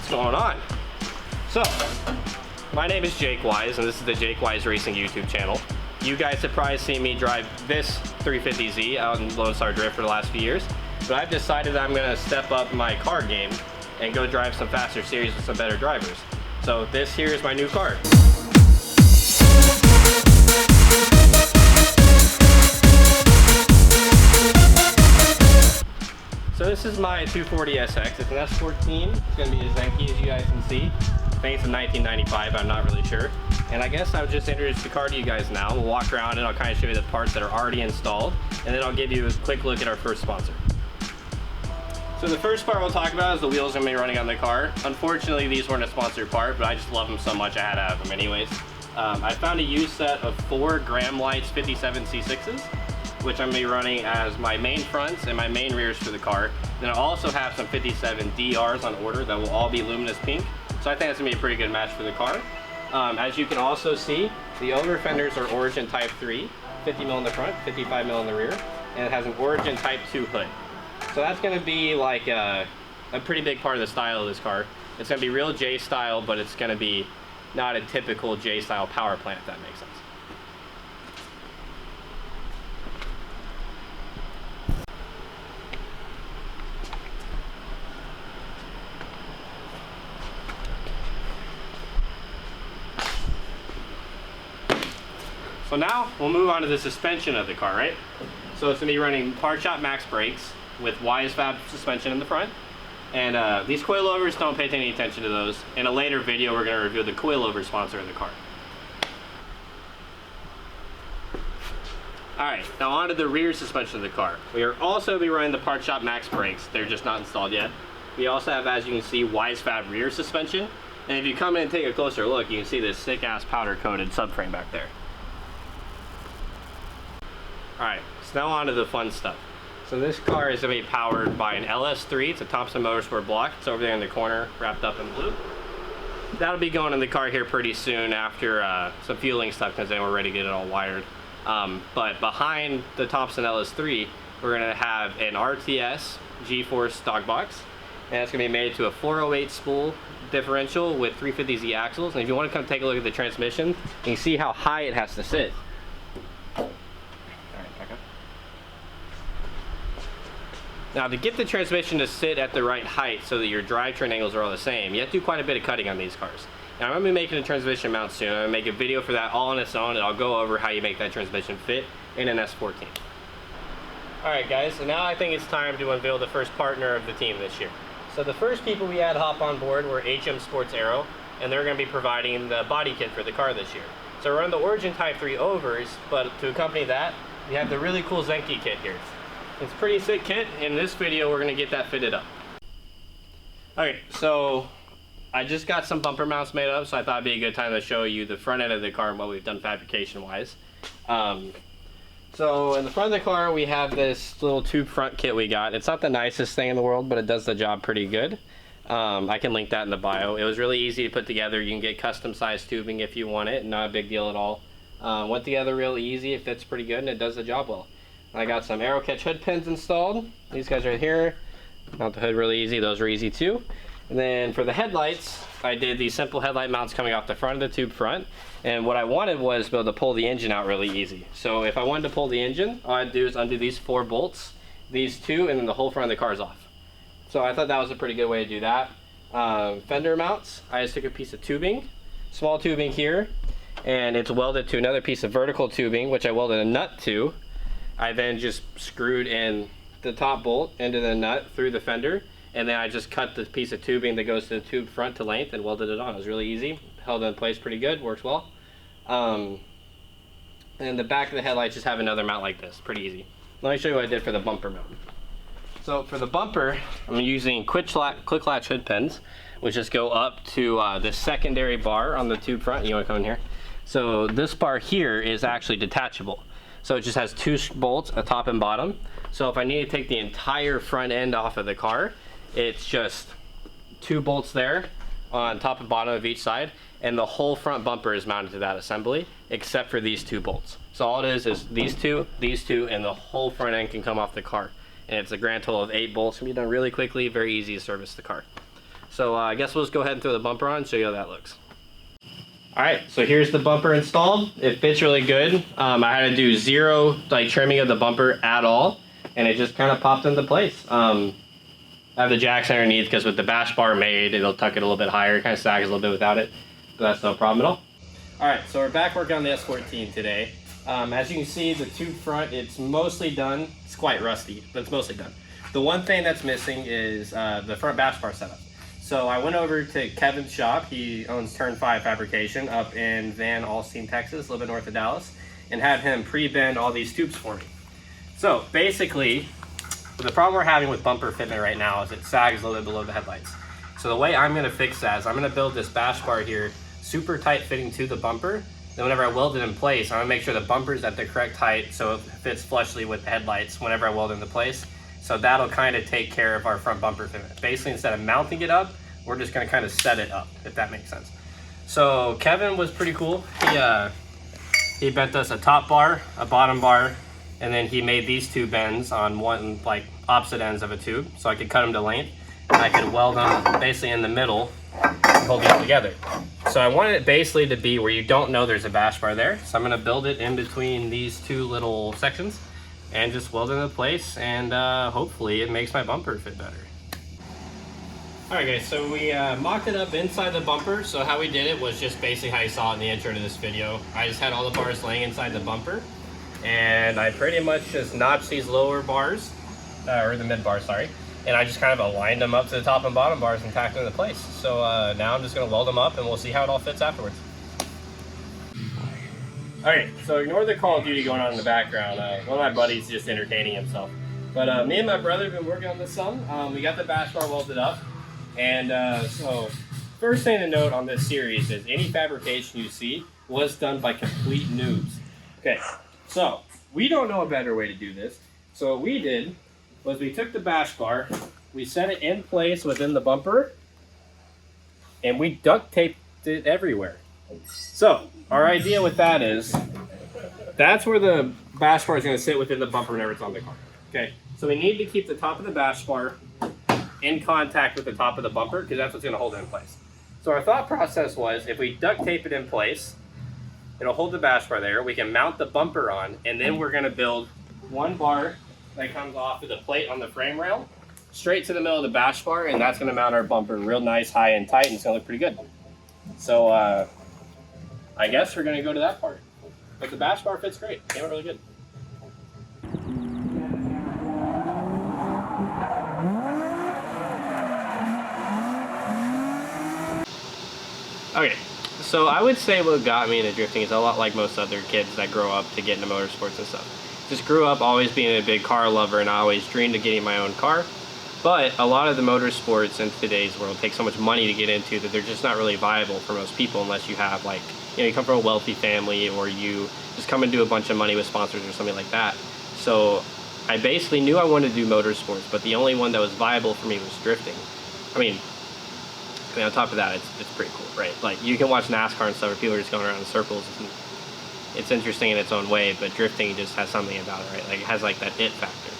What's going on? So, my name is Jake Wise, and this is the Jake Wise Racing YouTube channel. You guys have probably seen me drive this 350Z out in Lone Star Drift for the last few years, but I've decided I'm going to step up my car game and go drive some faster series with some better drivers. So this here is my new car. So this is my 240 SX. It's an S14. It's going to be a Zenki, as you guys can see. I think it's a 1995, I'm not really sure. And I guess I'll just introduce the car to you guys now. We'll walk around and I'll kind of show you the parts that are already installed. And then I'll give you a quick look at our first sponsor. So the first part we'll talk about is the wheels I'm going to be running on the car. Unfortunately, these weren't a sponsored part, but I just love them so much I had to have them anyways. I found a used set of 4 Graham Lights 57 C6s, which I'm going to be running as my main fronts and my main rears for the car. Then I also have some 57 DRs on order that will all be luminous pink. So I think that's going to be a pretty good match for the car. As you can also see, the over fenders are Origin Type 3, 50mm in the front, 55mm in the rear, and it has an Origin Type 2 hood. So that's going to be like a pretty big part of the style of this car. It's going to be real J style, but it's going to be not a typical J style power plant, if that makes sense. So now we'll move on to the suspension of the car, right? So it's going to be running Part Shop Max brakes with Wise Fab suspension in the front. And these coilovers, don't pay any attention to those. In a later video, we're going to review the coilover sponsor of the car. Alright, now on to the rear suspension of the car. We are also be running the Part Shop Max brakes. They're just not installed yet. We also have, as you can see, Wise Fab rear suspension. And if you come in and take a closer look, you can see this sick-ass powder-coated subframe back there. Alright, so now on to the fun stuff. So this car is going to be powered by an LS3. It's a Thompson Motorsport block. It's over there in the corner, wrapped up in blue. That'll be going in the car here pretty soon after some fueling stuff comes in. We're ready to get it all wired. But behind the Thompson LS3, we're going to have an RTS G-Force dog box. And it's going to be made to a 408 spool differential with 350Z axles. And if you want to come take a look at the transmission, you can see how high it has to sit. Now, to get the transmission to sit at the right height so that your drivetrain angles are all the same, you have to do quite a bit of cutting on these cars. Now, I'm going to be making a transmission mount soon. I'm going to make a video for that all on its own, and I'll go over how you make that transmission fit in an S14. Alright guys, so now I think it's time to unveil the first partner of the team this year. So the first people we had hop on board were HM Sports Aero, and they're going to be providing the body kit for the car this year. So we're on the Origin Type 3 overs, but to accompany that, we have the really cool Zenki kit here. It's a pretty sick kit. In this video, we're going to get that fitted up. Okay, so I just got some bumper mounts made up, so I thought it'd be a good time to show you the front end of the car and what we've done fabrication-wise. So in the front of the car, we have this little tube front kit we got. It's not the nicest thing in the world, but it does the job pretty good. I can link that in the bio. It was really easy to put together. You can get custom-sized tubing if you want it. Not a big deal at all. Went together really easy. It fits pretty good, and it does the job well. I got some Aero Catch hood pins installed. These guys right here. Mount the hood really easy. Those are easy too. And then for the headlights, I did these simple headlight mounts coming off the front of the tube front. And what I wanted was to be able to pull the engine out really easy. So if I wanted to pull the engine, all I'd do is undo these 4 bolts, these 2, and then the whole front of the car is off. So I thought that was a pretty good way to do that. Fender mounts, I just took a piece of tubing, small tubing here, and it's welded to another piece of vertical tubing, which I welded a nut to. I then just screwed in the top bolt into the nut through the fender, and then I just cut the piece of tubing that goes to the tube front to length and welded it on. It was really easy, held it in place pretty good, works well. And the back of the headlights just have another mount like this, pretty easy. Let me show you what I did for the bumper mount. So for the bumper, I'm using quick latch hood pins, which just go up to the secondary bar on the tube front. You want to come in here? So this bar here is actually detachable. So it just has 2 bolts, a top and bottom. So if I need to take the entire front end off of the car, it's just 2 bolts there on top and bottom of each side, and the whole front bumper is mounted to that assembly, except for these 2 bolts. So all it is these two, and the whole front end can come off the car. And it's a grand total of 8 bolts. Can be done really quickly, very easy to service the car. So I guess we'll just go ahead and throw the bumper on and show you how that looks. Alright, so here's the bumper installed. It fits really good. I had to do zero trimming of the bumper at all, and it just kind of popped into place. I have the jacks underneath because with the bash bar made, it'll tuck it a little bit higher. It kind of sags a little bit without it, but that's no problem at all. Alright, so we're back working on the S14 today. As you can see, the tube front, it's mostly done. It's quite rusty, but it's mostly done. The one thing that's missing is the front bash bar setup. So I went over to Kevin's shop. He owns Turn 5 Fabrication up in Van Alstyne, Texas, a little bit north of Dallas, and had him pre-bend all these tubes for me. So basically, the problem we're having with bumper fitment right now is it sags a little bit below the headlights. So the way I'm gonna fix that is I'm gonna build this bash bar here, super tight fitting to the bumper. Then whenever I weld it in place, I'm gonna make sure the bumper's at the correct height so it fits flushly with the headlights whenever I weld it into place. So that'll kind of take care of our front bumper fitment. Basically, instead of mounting it up, we're just gonna kind of set it up, if that makes sense. So Kevin was pretty cool. He bent us a top bar, a bottom bar, and then he made these two bends on one, opposite ends of a tube, so I could cut them to length. And I could weld them basically in the middle and hold these together. So I wanted it basically to be where you don't know there's a bash bar there. So I'm gonna build it in between these two little sections and just weld it into place, and hopefully it makes my bumper fit better. Alright guys, so we mocked it up inside the bumper. So how we did it was just basically how you saw it in the intro to this video. I just had all the bars laying inside the bumper, and I pretty much just notched these lower bars, or the mid bars, sorry, and I just kind of aligned them up to the top and bottom bars and tacked them into place. So now I'm just going to weld them up and we'll see how it all fits afterwards. Alright, so ignore the Call of Duty going on in the background. One of my buddies just entertaining himself. But me and my brother have been working on this some. We got the bash bar welded up. And so first thing to note on this series is any fabrication you see was done by complete noobs. Okay, so we don't know a better way to do this. So what we did was we took the bash bar, we set it in place within the bumper, and we duct taped it everywhere. So our idea with that is, that's where the bash bar is going to sit within the bumper whenever it's on the car. Okay, so we need to keep the top of the bash bar in contact with the top of the bumper because that's what's going to hold it in place. So our thought process was, if we duct tape it in place, it'll hold the bash bar there. We can mount the bumper on, and then we're going to build one bar that comes off of the plate on the frame rail straight to the middle of the bash bar, and that's going to mount our bumper real nice, high and tight, and it's going to look pretty good. So I guess we're going to go to that part. But the bash bar fits great. Came out really good. Okay, so I would say what got me into drifting is a lot like most other kids that grow up to get into motorsports and stuff. Just grew up always being a big car lover, and I always dreamed of getting my own car. But a lot of the motorsports in today's world take so much money to get into that they're just not really viable for most people unless you have you come from a wealthy family, or you just come into a bunch of money with sponsors or something like that. So I basically knew I wanted to do motorsports, but the only one that was viable for me was drifting. I mean, on top of that, it's pretty cool, right? You can watch NASCAR and stuff where people are just going around in circles. It's interesting in its own way, but drifting just has something about it, right? It has that it factor.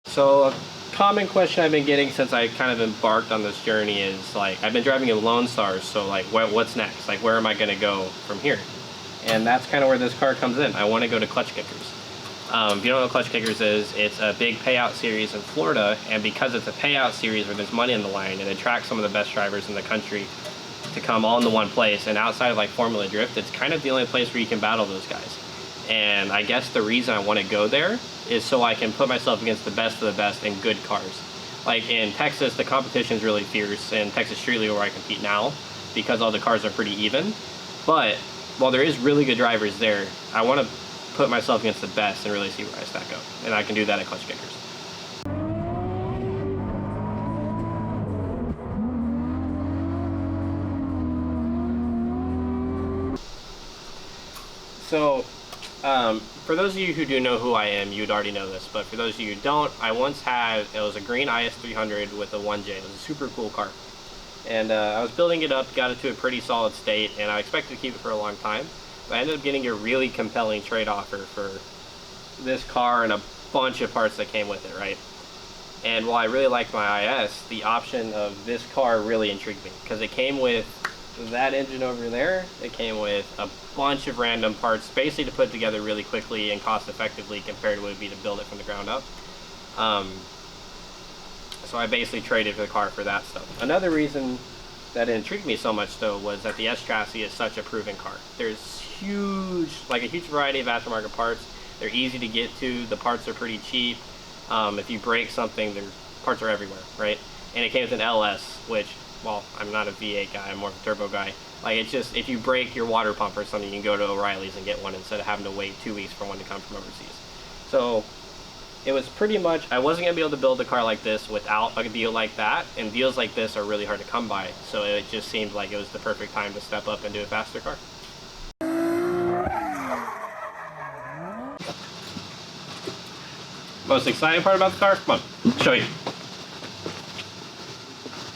So a common question I've been getting since I kind of embarked on this journey is I've been driving in Lone Stars, so what's next? Where am I going to go from here? And that's kind of where this car comes in. I want to go to Clutch Kickers. If you don't know what Clutch Kickers is, it's a big payout series in Florida, and because it's a payout series where there's money on the line, it attracts some of the best drivers in the country to come all into one place. And outside of Formula Drift, it's kind of the only place where you can battle those guys. And I guess the reason I want to go there is so I can put myself against the best of the best in good cars. In Texas, the competition is really fierce, and Texas Street League, where I compete now, because all the cars are pretty even. But while there is really good drivers there, I want to put myself against the best and really see where I stack up. And I can do that at Clutch Kickers. So, for those of you who do know who I am, you'd already know this, but for those of you who don't, I once had, it was a green IS300 with a 1J. It was a super cool car. And I was building it up, got it to a pretty solid state, and I expected to keep it for a long time. But I ended up getting a really compelling trade offer for this car and a bunch of parts that came with it, right? And while I really liked my IS, the option of this car really intrigued me because it came with that engine over there. It came with a bunch of random parts, basically to put together really quickly and cost effectively compared to what it would be to build it from the ground up. So I basically traded the car for that stuff. Another reason that intrigued me so much though was that the S chassis is such a proven car. There's a huge variety of aftermarket parts. They're easy to get to. The parts are pretty cheap. If you break something, their parts are everywhere, right? And it came with an LS, which, well, I'm not a V8 guy, I'm more of a turbo guy. Like, it's just, if you break your water pump or something, you can go to O'Reilly's and get one instead of having to wait 2 weeks for one to come from overseas. So it was pretty much, I wasn't gonna be able to build a car like this without a deal like that, and deals like this are really hard to come by. So it just seemed like it was the perfect time to step up and do a faster car. Most exciting part about the car? Come on, show you.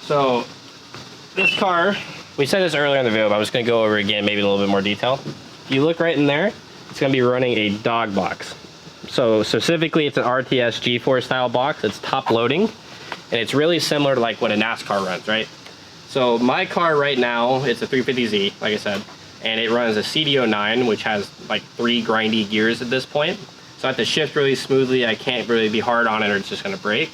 So this car, we said this earlier in the video, but I'm just gonna go over it again, maybe in a little bit more detail. If you look right in there, it's gonna be running a dog box. So specifically, it's an RTS G4 style box. It's top loading, and it's really similar to like what a NASCAR runs, right? So my car right now, it's a 350Z, like I said, and it runs a CDO9, which has like 3 grindy gears at this point. So I have to shift really smoothly. I can't really be hard on it or it's just gonna break.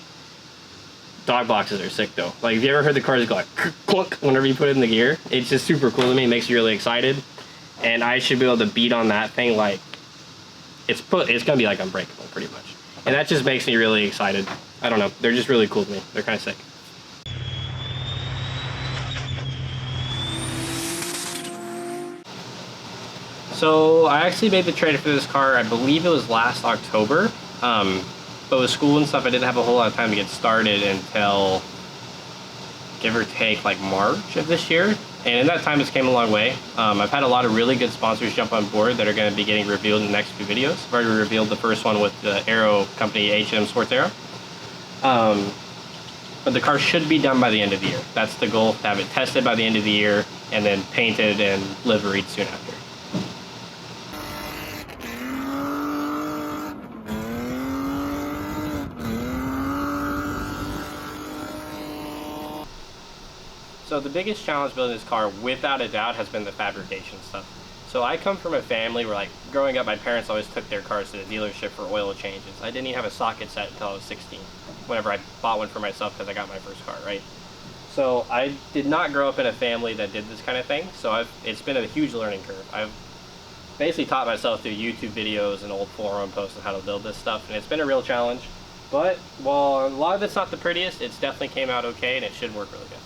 Dog boxes are sick though. Like, have you ever heard the cars go like clunk whenever you put it in the gear? It's just super cool to me. It makes you really excited. And I should be able to beat on that thing like, it's gonna be like unbreakable pretty much. And that just makes me really excited. I don't know, they're just really cool to me. They're kind of sick. So I actually made the trade for this car, I believe it was last October. But with school and stuff, I didn't have a whole lot of time to get started until, give or take, like March of this year. And in that time, it's came a long way. I've had a lot of really good sponsors jump on board that are going to be getting revealed in the next few videos. I've already revealed the first one with the Aero company, HM Sports Aero. But the car should be done by the end of the year. That's the goal, to have it tested by the end of the year and then painted and liveried soon after. So the biggest challenge building this car, without a doubt, has been the fabrication stuff. So I come from a family where, like, growing up, my parents always took their cars to the dealership for oil changes. I didn't even have a socket set until I was 16, whenever I bought one for myself because I got my first car, right? So I did not grow up in a family that did this kind of thing, so it's been a huge learning curve. I've basically taught myself through YouTube videos and old forum posts on how to build this stuff, and it's been a real challenge. But while a lot of it's not the prettiest, it's definitely came out okay, and it should work really good.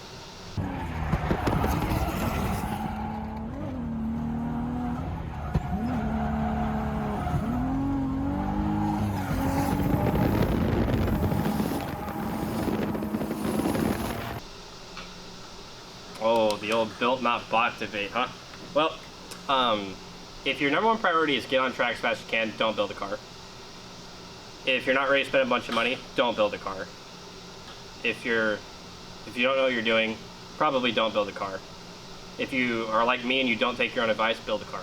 Oh, the old built not bought debate, huh? Well, if your number one priority is get on track as fast as you can, don't build a car. If you're not ready to spend a bunch of money, don't build a car. If you don't know what you're doing, probably don't build a car. If you are like me and you don't take your own advice, build a car.